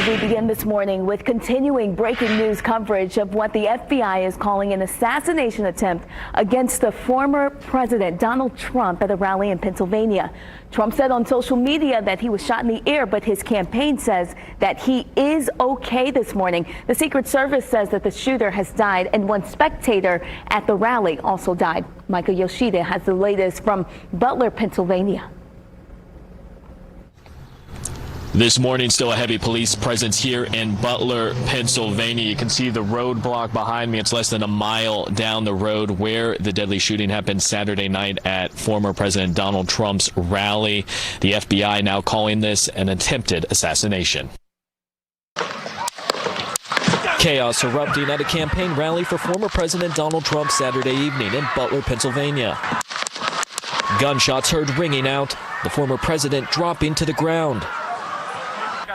We begin this morning with continuing breaking news coverage of what the FBI is calling an assassination attempt against the former president Donald Trump at a rally in Pennsylvania. Trump said on social media that he was shot in the ear, but his campaign says that he is okay this morning. The Secret Service says that the shooter has died and one spectator at the rally also died. Michael Yoshida has the latest from Butler, Pennsylvania. This morning, still a heavy police presence here in Butler, Pennsylvania. You can see the roadblock behind me. It's less than a mile down the road where the deadly shooting happened Saturday night at former President Donald Trump's rally. The FBI now calling this an attempted assassination. Chaos erupting at a campaign rally for former President Donald Trump Saturday evening in Butler, Pennsylvania. Gunshots heard ringing out, the former president dropping to the ground.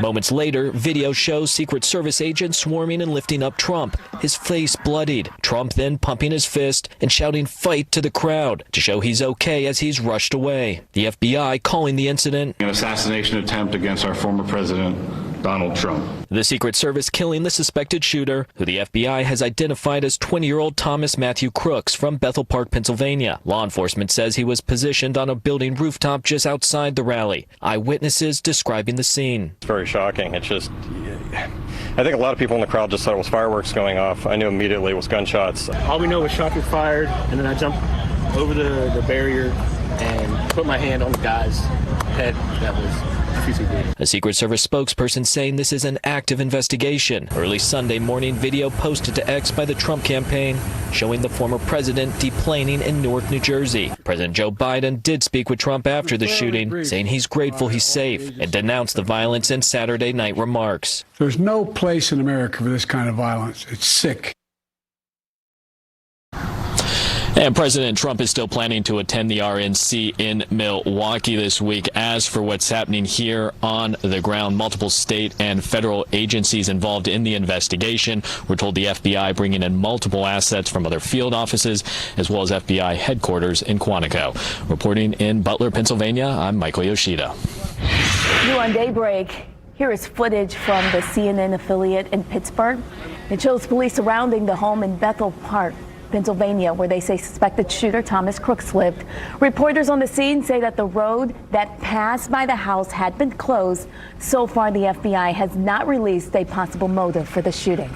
Moments later, video shows Secret Service agents swarming and lifting up Trump, his face bloodied. Trump then pumping his fist and shouting "fight" to the crowd to show he's okay as he's rushed away. The FBI calling the incident an assassination attempt against our former president, Donald Trump. The Secret Service killing the suspected shooter, who the FBI has identified as 20-year-old Thomas Matthew Crooks from Bethel Park, Pennsylvania. Law enforcement says he was positioned on a building rooftop just outside the rally. Eyewitnesses describing the scene. It's very shocking. It's just, I think a lot of people in the crowd just thought it was fireworks going off. I knew immediately it was gunshots. All we know was shots were fired, and then I jumped over the barrier and put my hand on the guy's head that was CCD. A Secret Service spokesperson saying this is an active investigation. Early Sunday morning video posted to X by the Trump campaign showing the former president deplaning in Newark, New Jersey. President Joe Biden did speak with Trump after the shooting, saying he's grateful he's safe and denounced the violence in Saturday night remarks. There's no place in America for this kind of violence. It's sick. And President Trump is still planning to attend the RNC in Milwaukee this week. As for what's happening here on the ground, multiple state and federal agencies involved in the investigation. We're told the FBI bringing in multiple assets from other field offices, as well as FBI headquarters in Quantico. Reporting in Butler, Pennsylvania, I'm Michael Yoshida. New on Daybreak, here is footage from the CNN affiliate in Pittsburgh. It shows police surrounding the home in Bethel Park, Pennsylvania, where they say suspected shooter Thomas Crooks lived. Reporters on the scene say that the road that passed by the house had been closed. So far, the FBI has not released a possible motive for the shooting.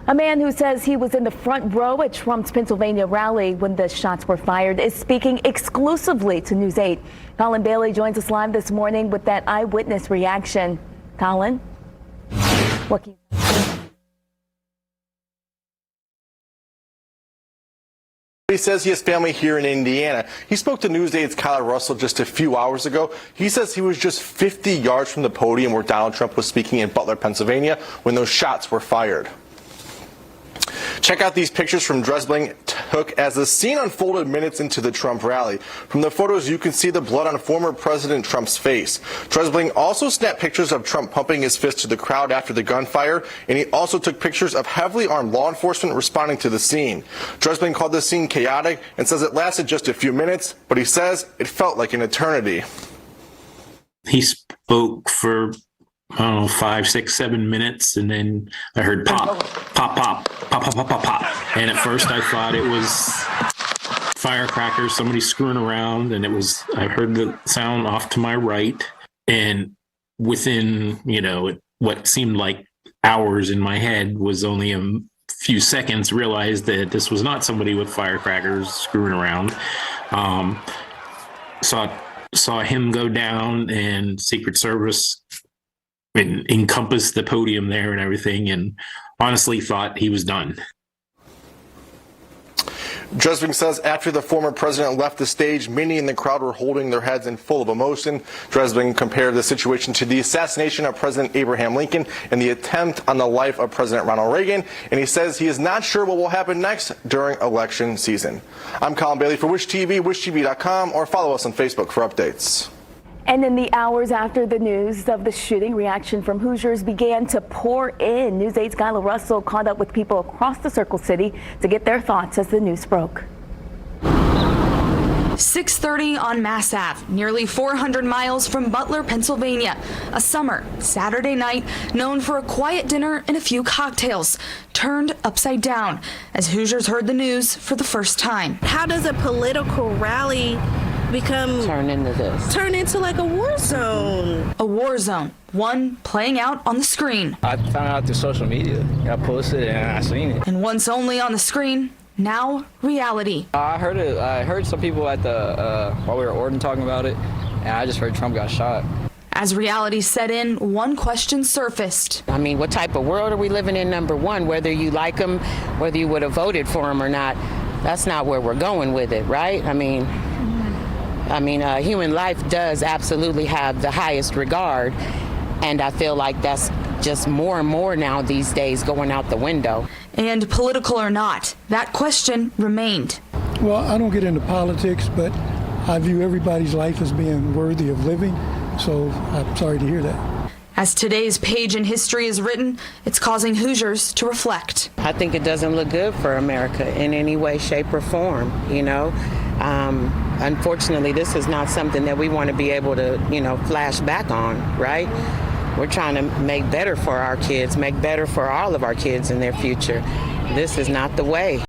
A man who says he was in the front row at Trump's Pennsylvania rally when the shots were fired is speaking exclusively to News 8. Colin Bailey joins us live this morning with that eyewitness reaction. Colin, what can you... He says he has family here in Indiana. He spoke to News 8's Kyle Russell just a few hours ago. He says he was just 50 yards from the podium where Donald Trump was speaking in Butler, Pennsylvania, when those shots were fired. Check out these pictures from Dresbling took as the scene unfolded minutes into the Trump rally. From the photos, you can see the blood on former President Trump's face. Dresbling also snapped pictures of Trump pumping his fist to the crowd after the gunfire, and he also took pictures of heavily armed law enforcement responding to the scene. Dresbling called the scene chaotic and says it lasted just a few minutes, but he says it felt like an eternity. He spoke for, I don't know, 5, 6, 7 minutes, and then I heard pop, pop, pop, pop, pop, pop, pop, pop. And at first I thought it was firecrackers, somebody screwing around, and I heard the sound off to my right, and within, what seemed like hours in my head was only a few seconds, realized that this was not somebody with firecrackers screwing around. Saw him go down, and Secret Service encompassed the podium there and everything, and honestly thought he was done. Dresbling says after the former president left the stage, many in the crowd were holding their heads and full of emotion. Dresbling compared the situation to the assassination of President Abraham Lincoln and the attempt on the life of President Ronald Reagan, and he says he is not sure what will happen next during election season. I'm Colin Bailey for Wish TV, wishtv.com, or follow us on Facebook for updates. And in the hours after the news of the shooting, reaction from Hoosiers began to pour in. News 8's Kyle Russell caught up with people across the Circle City to get their thoughts as the news broke. 6:30 on Mass Ave, nearly 400 miles from Butler, Pennsylvania. A summer Saturday night known for a quiet dinner and a few cocktails turned upside down as Hoosiers heard the news for the first time. How does a political rally turn into like a war zone? A war zone, one playing out on the screen. I found out through social media. I posted it and I seen it. And once only on the screen, now reality. I heard it. I heard some people at the while we were ordering talking about it, and I just heard Trump got shot. As reality set in, one question surfaced. I mean, what type of world are we living in, number one? Whether you like him, whether you would have voted for him or not, that's not where we're going with it, right? I mean, human life does absolutely have the highest regard, and I feel like that's just more and more now these days going out the window. And political or not, that question remained. Well, I don't get into politics, but I view everybody's life as being worthy of living, so I'm sorry to hear that. As today's page in history is written, it's causing Hoosiers to reflect. I think it doesn't look good for America in any way, shape, or form, you know. Unfortunately, this is not something that we want to be able to, flash back on, right? We're trying to make better for our kids, make better for all of our kids in their future. This is not the way.